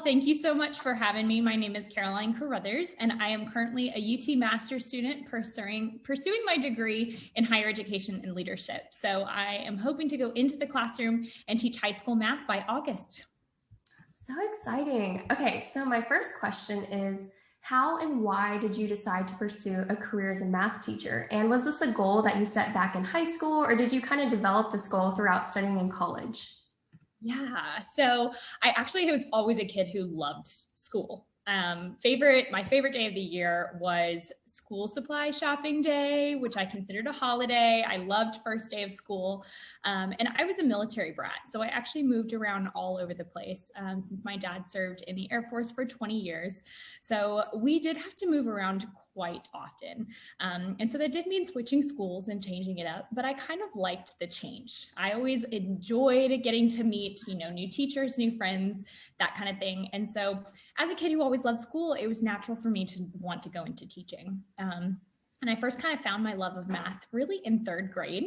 thank you so much for having me. My name is Carothers, and I am currently a UT Master's student pursuing my degree in higher education and leadership. So I am hoping to go into the classroom and teach high school math by August. So exciting. Okay, so my first question is, how and why did you decide to pursue a career as a math teacher? And was this a goal that you set back in high school, or did you kind of develop this goal throughout studying in college? Yeah, so I actually was always a kid who loved school. My favorite day of the year was school supply shopping day, which I considered a holiday. I loved first day of school. And I was a military brat. So I actually moved around all over the place since my dad served in the Air Force for 20 years. So we did have to move around quite often. And so that did mean switching schools and changing it up, but I kind of liked the change. I always enjoyed getting to meet, new teachers, new friends, that kind of thing. And so as a kid who always loved school, it was natural for me to want to go into teaching. And I first kind of found my love of math really in third grade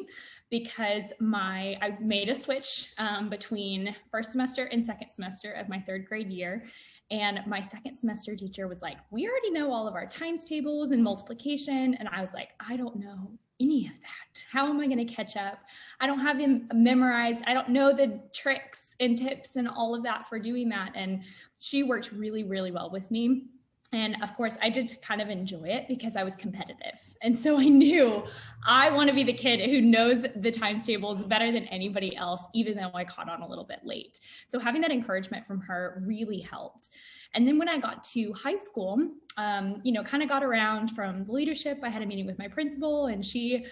because I made a switch between first semester and second semester of my third grade year. And my second semester teacher was like, we already know all of our times tables and multiplication. And I was like, I don't know any of that. How am I going to catch up? I don't have them memorized. I don't know the tricks and tips and all of that for doing that. And she worked really, really well with me. And of course, I did kind of enjoy it because I was competitive. And so I knew I want to be the kid who knows the times tables better than anybody else, even though I caught on a little bit late. So having that encouragement from her really helped. And then when I got to high school, kind of got around from the leadership. I had a meeting with my principal and she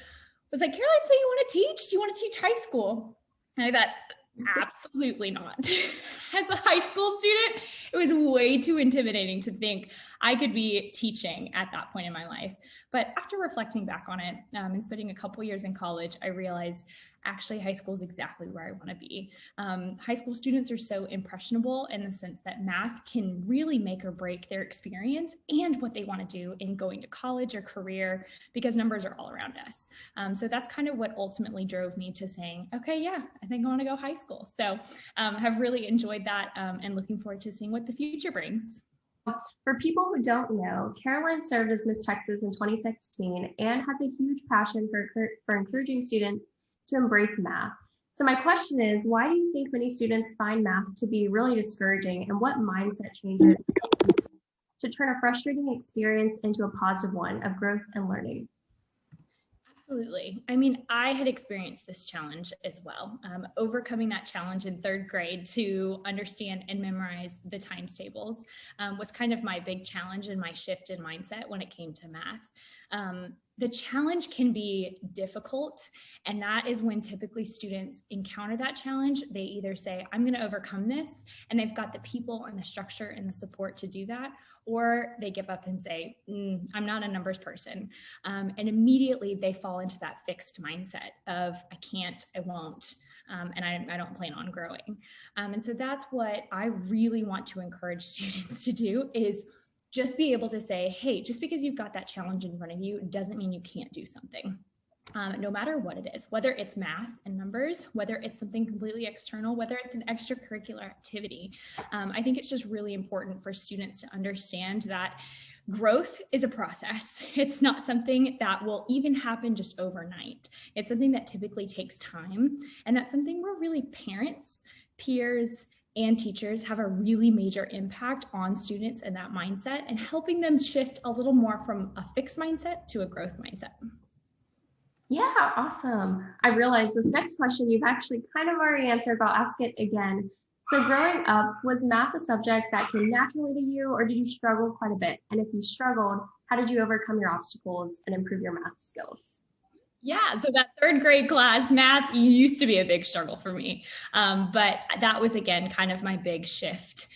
was like, Caroline, so you want to teach? Do you want to teach high school? And I thought, absolutely not. As a high school student, it was way too intimidating to think I could be teaching at that point in my life. But after reflecting back on it and spending a couple years in college, I realized actually high school is exactly where I want to be. High school students are so impressionable in the sense that math can really make or break their experience and what they want to do in going to college or career because numbers are all around us. So that's kind of what ultimately drove me to saying, okay, yeah, I think I want to go high school. So have really enjoyed that and looking forward to seeing what the future brings. For people who don't know, Caroline served as Miss Texas in 2016 and has a huge passion for encouraging students to embrace math. So my question is, why do you think many students find math to be really discouraging, and what mindset changes to turn a frustrating experience into a positive one of growth and learning? Absolutely. I mean, I had experienced this challenge as well. Overcoming that challenge in third grade to understand and memorize the times tables was kind of my big challenge and my shift in mindset when it came to math. The challenge can be difficult, and that is when typically students encounter that challenge. They either say, I'm going to overcome this, and they've got the people and the structure and the support to do that, or they give up and say, I'm not a numbers person. And immediately they fall into that fixed mindset of I can't, I won't, and I don't plan on growing. And so that's what I really want to encourage students to do is just be able to say, hey, just because you've got that challenge in front of you doesn't mean you can't do something. No matter what it is, whether it's math and numbers, whether it's something completely external, whether it's an extracurricular activity. I think it's just really important for students to understand that growth is a process. It's not something that will even happen just overnight. It's something that typically takes time. And that's something where really parents, peers, and teachers have a really major impact on students and that mindset and helping them shift a little more from a fixed mindset to a growth mindset. Yeah, awesome. I realize this next question you've actually kind of already answered, but I'll ask it again. So growing up, was math a subject that came naturally to you, or did you struggle quite a bit? And if you struggled, how did you overcome your obstacles and improve your math skills? Yeah, so that third grade class, math used to be a big struggle for me. But that was, again, kind of my big shift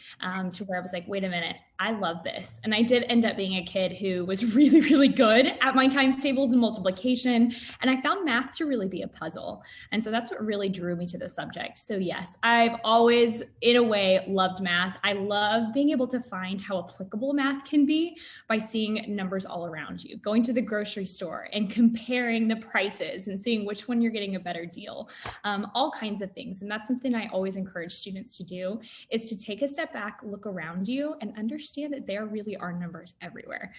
to where I was like, wait a minute, I love this. And I did end up being a kid who was really, really good at my times tables and multiplication. And I found math to really be a puzzle. And so that's what really drew me to the subject. So yes, I've always, in a way, loved math. I love being able to find how applicable math can be by seeing numbers all around you, going to the grocery store and comparing the prices and seeing which one you're getting a better deal, all kinds of things. And that's something I always encourage students to do, is to take a step step back, look around you, and understand that there really are numbers everywhere.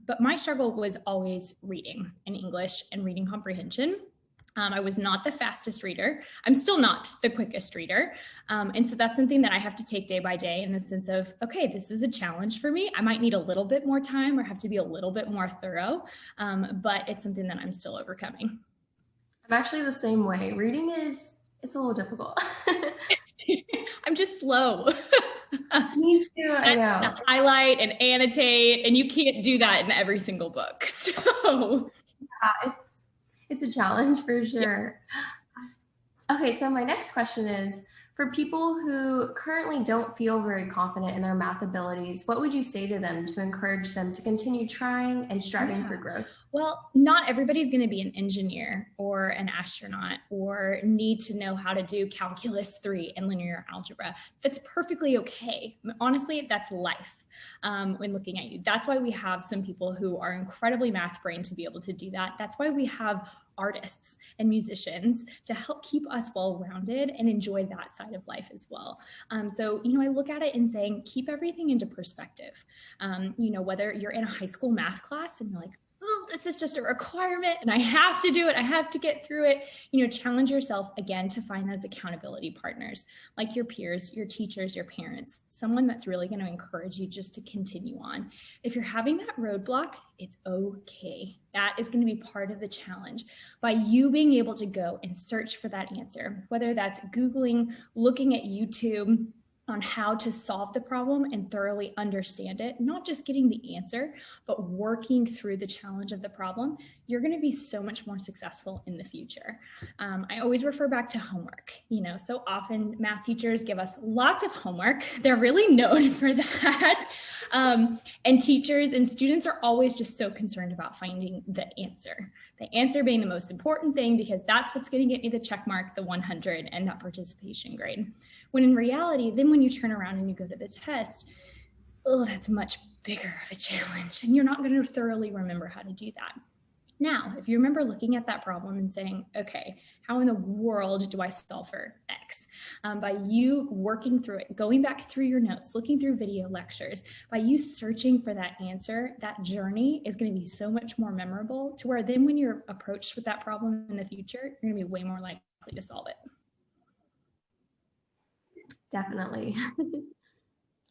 But my struggle was always reading in English and reading comprehension. I was not the fastest reader. I'm still not the quickest reader. And so that's something that I have to take day by day in the sense of, okay, this is a challenge for me. I might need a little bit more time or have to be a little bit more thorough, but it's something that I'm still overcoming. I'm actually the same way. Reading it's a little difficult. I'm just slow. Me too, I know. Highlight and annotate, and you can't do that in every single book. So yeah, it's a challenge for sure. Yeah. Okay, so my next question is, for people who currently don't feel very confident in their math abilities, what would you say to them to encourage them to continue trying and striving for growth? Well, not everybody's going to be an engineer or an astronaut or need to know how to do calculus 3 and linear algebra. That's perfectly okay. Honestly, that's life. When looking at you. That's why we have some people who are incredibly math brain to be able to do that. That's why we have artists and musicians to help keep us well-rounded and enjoy that side of life as well. So, I look at it and saying, keep everything into perspective. Whether you're in a high school math class and you're like, this is just a requirement and I have to do it. I have to get through it. Challenge yourself again to find those accountability partners like your peers, your teachers, your parents, someone that's really going to encourage you just to continue on. If you're having that roadblock, it's okay. That is going to be part of the challenge. By you being able to go and search for that answer, whether that's Googling, looking at YouTube, on how to solve the problem and thoroughly understand it, not just getting the answer, but working through the challenge of the problem, you're going to be so much more successful in the future. I always refer back to homework. So often math teachers give us lots of homework. They're really known for that. And teachers and students are always just so concerned about finding the answer being the most important thing, because that's what's going to get me the check mark, the 100, and that participation grade. When in reality, then when you turn around and you go to the test, that's much bigger of a challenge, and you're not going to thoroughly remember how to do that. Now, if you remember looking at that problem and saying, okay, how in the world do I solve for X? By you working through it, going back through your notes, looking through video lectures, by you searching for that answer, that journey is going to be so much more memorable, to where then when you're approached with that problem in the future, you're going to be way more likely to solve it. Definitely.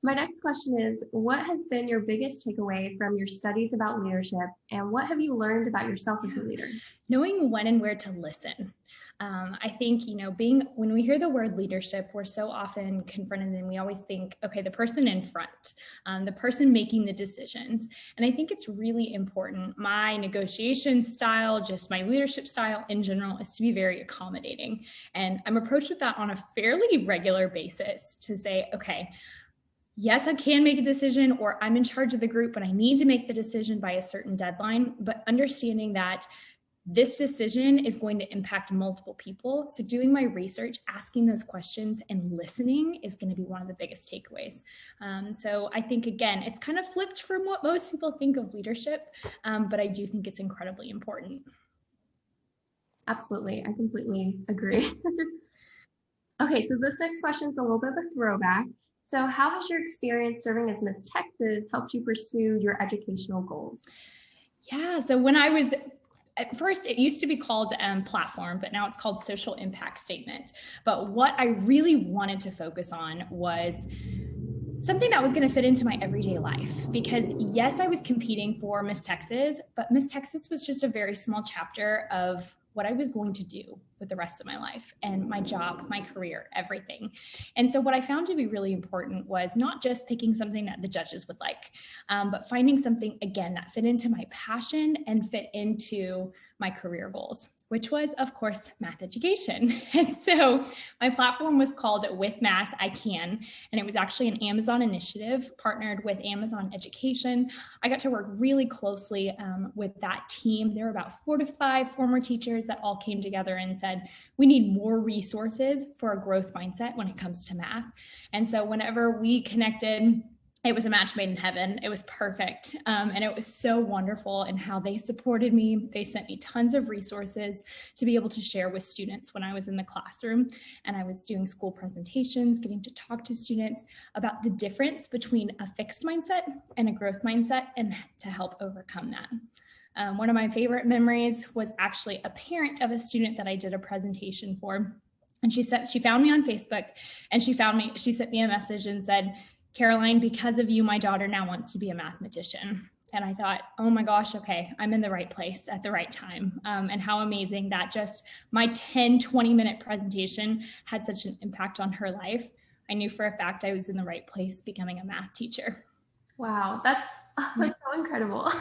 My next question is, what has been your biggest takeaway from your studies about leadership, and what have you learned about yourself as a leader? Knowing when and where to listen. I think, when we hear the word leadership, we're so often confronted and we always think, okay, the person in front, the person making the decisions. And I think it's really important. My negotiation style, just my leadership style in general, is to be very accommodating. And I'm approached with that on a fairly regular basis to say, okay, yes, I can make a decision, or I'm in charge of the group, but I need to make the decision by a certain deadline, but understanding that this decision is going to impact multiple people. So doing my research, asking those questions, and listening is going to be one of the biggest takeaways. So I think, again, it's kind of flipped from what most people think of leadership, but I do think it's incredibly important. Absolutely. I completely agree. Okay, so this next question is a little bit of a throwback. So how has your experience serving as Miss Texas helped you pursue your educational goals? Yeah, so when I was at first, it used to be called platform, but now it's called social impact statement. But what I really wanted to focus on was something that was going to fit into my everyday life, because yes, I was competing for Miss Texas, but Miss Texas was just a very small chapter of what I was going to do with the rest of my life and my job, my career, everything. And so what I found to be really important was not just picking something that the judges would like, but finding something, again, that fit into my passion and fit into my career goals, which was, of course, math education. And so my platform was called With Math, I Can, and it was actually an Amazon initiative partnered with Amazon Education. I got to work really closely with that team. There were about 4 to 5 former teachers that all came together and said, we need more resources for a growth mindset when it comes to math. And so whenever we connected, it was a match made in heaven. It was perfect. And it was so wonderful in how they supported me. They sent me tons of resources to be able to share with students when I was in the classroom and I was doing school presentations, getting to talk to students about the difference between a fixed mindset and a growth mindset and to help overcome that. One of my favorite memories was actually a parent of a student that I did a presentation for. And she found me on Facebook and she sent me a message and said, "Caroline, because of you, my daughter now wants to be a mathematician." And I thought, oh my gosh, okay, I'm in the right place at the right time. And how amazing that just my 10-20-minute presentation had such an impact on her life. I knew for a fact I was in the right place becoming a math teacher. Wow, that's so incredible.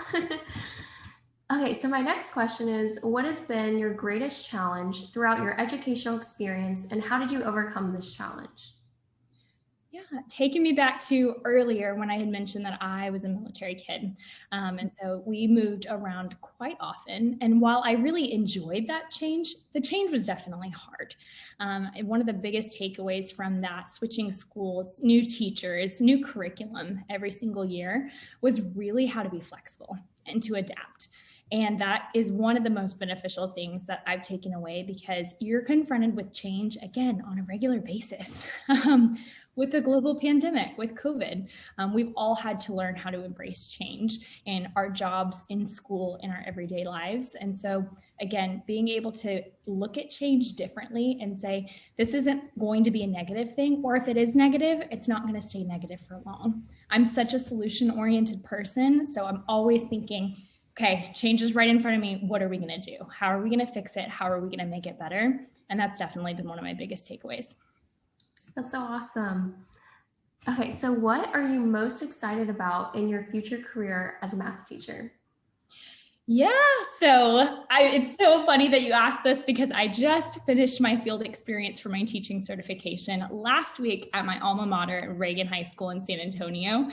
Okay, so my next question is, what has been your greatest challenge throughout your educational experience, and how did you overcome this challenge? Yeah, taking me back to earlier when I had mentioned that I was a military kid. And so we moved around quite often. And while I really enjoyed that change, the change was definitely hard. And one of the biggest takeaways from that, switching schools, new teachers, new curriculum every single year, was really how to be flexible and to adapt. And that is one of the most beneficial things that I've taken away, because you're confronted with change again on a regular basis. With the global pandemic, with COVID, we've all had to learn how to embrace change in our jobs, in school, in our everyday lives. And so again, being able to look at change differently and say, this isn't going to be a negative thing, or if it is negative, it's not going to stay negative for long. I'm such a solution-oriented person, so I'm always thinking, okay, change is right in front of me. What are we going to do? How are we going to fix it? How are we going to make it better? And that's definitely been one of my biggest takeaways. That's so awesome. Okay, so what are you most excited about in your future career as a math teacher? Yeah, it's so funny that you asked this, because I just finished my field experience for my teaching certification last week at my alma mater, Reagan High School in San Antonio.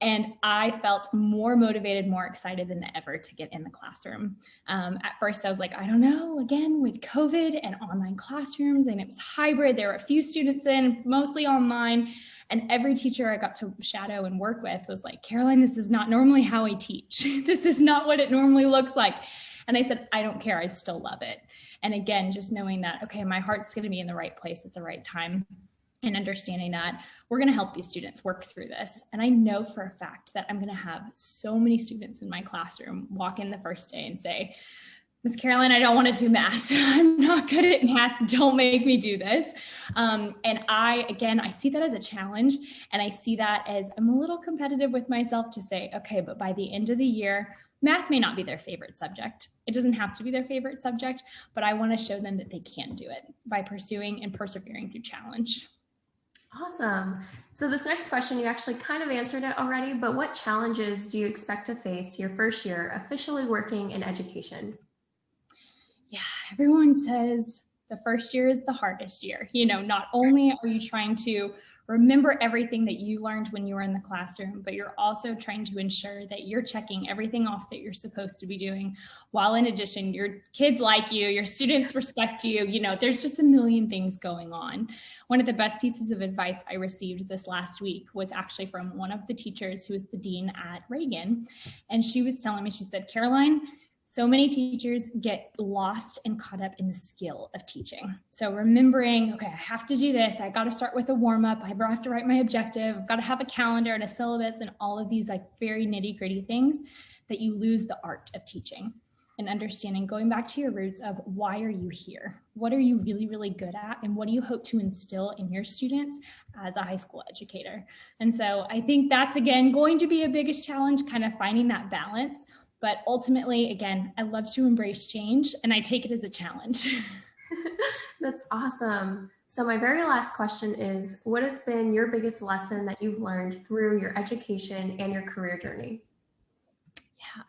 And I felt more motivated, more excited than ever to get in the classroom. At first, I was like, I don't know, again, with COVID and online classrooms, and it was hybrid. There were a few students in, mostly online. And every teacher I got to shadow and work with was like, Caroline, this is not normally how I teach. This is not what it normally looks like. And I said, I don't care. I still love it. And again, just knowing that, okay, my heart's going to be in the right place at the right time, and understanding that we're going to help these students work through this. And I know for a fact that I'm going to have so many students in my classroom walk in the first day and say, Miss Caroline, I don't want to do math. I'm not good at math. Don't make me do this. And I see that as a challenge. And I see that as I'm a little competitive with myself to say, okay, but by the end of the year, math may not be their favorite subject. It doesn't have to be their favorite subject, but I want to show them that they can do it by pursuing and persevering through challenge. Awesome. So this next question, you actually kind of answered it already, but what challenges do you expect to face your first year officially working in education? Yeah, everyone says the first year is the hardest year. Not only are you trying to remember everything that you learned when you were in the classroom, but you're also trying to ensure that you're checking everything off that you're supposed to be doing, while in addition, your kids like you, your students respect you. There's just a million things going on. One of the best pieces of advice I received this last week was actually from one of the teachers who is the dean at Reagan. And she was telling me, she said, Caroline, so many teachers get lost and caught up in the skill of teaching. So remembering, okay, I have to do this. I got to start with a warm up. I have to write my objective. I've got to have a calendar and a syllabus and all of these very nitty gritty things, that you lose the art of teaching and understanding, going back to your roots of why are you here? What are you really, really good at? And what do you hope to instill in your students as a high school educator? And so I think that's, again, going to be a biggest challenge, kind of finding that balance. But ultimately, again, I love to embrace change, and I take it as a challenge. That's awesome. So my very last question is, what has been your biggest lesson that you've learned through your education and your career journey? Yeah,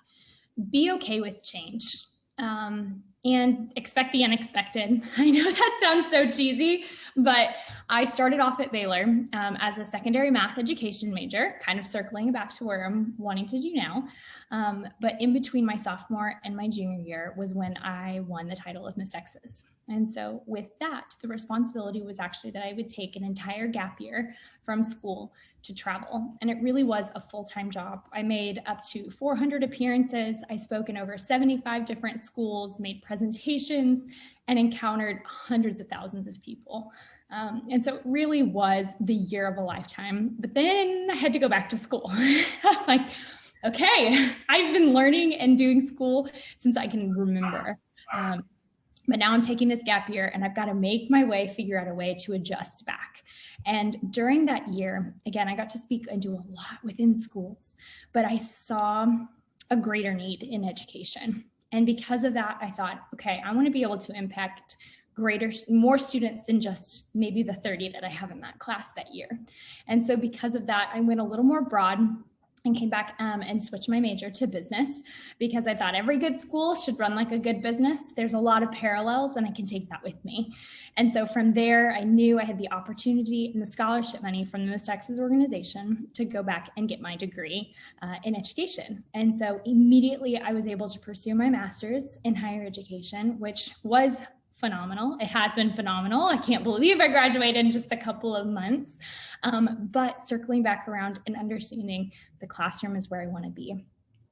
be okay with change. And expect the unexpected. I know that sounds so cheesy, but I started off at Baylor as a secondary math education major, kind of circling back to where I'm wanting to do now. But in between my sophomore and my junior year was when I won the title of Miss Texas. And so with that, the responsibility was actually that I would take an entire gap year from school to travel. And it really was a full-time job. I made up to 400 appearances. I spoke in over 75 different schools, made presentations, and encountered hundreds of thousands of people. And so it really was the year of a lifetime. But then I had to go back to school. I was like, okay, I've been learning and doing school since I can remember. But now I'm taking this gap year and I've got to make my way, figure out a way to adjust back. And during that year, again, I got to speak and do a lot within schools, but I saw a greater need in education. And because of that, I thought, okay, I want to be able to impact more students than just maybe the 30 that I have in that class that year. And so because of that, I went a little more broad and came back and switched my major to business, because I thought every good school should run like a good business. There's a lot of parallels and I can take that with me. And so from there, I knew I had the opportunity and the scholarship money from the Miss Texas organization to go back and get my degree in education. And so immediately I was able to pursue my master's in higher education, which was phenomenal. It has been phenomenal. I can't believe I graduated in just a couple of months. But circling back around and understanding the classroom is where I want to be.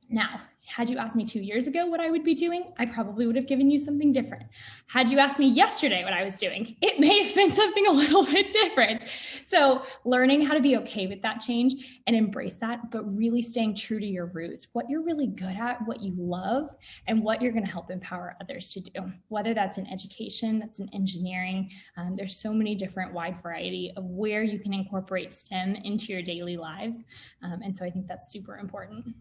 Now, had you asked me 2 years ago what I would be doing, I probably would have given you something different. Had you asked me yesterday what I was doing, it may have been something a little bit different. So learning how to be okay with that change and embrace that, but really staying true to your roots, what you're really good at, what you love, and what you're going to help empower others to do, whether that's in education, that's in engineering. There's so many different wide variety of where you can incorporate STEM into your daily lives. And so I think that's super important.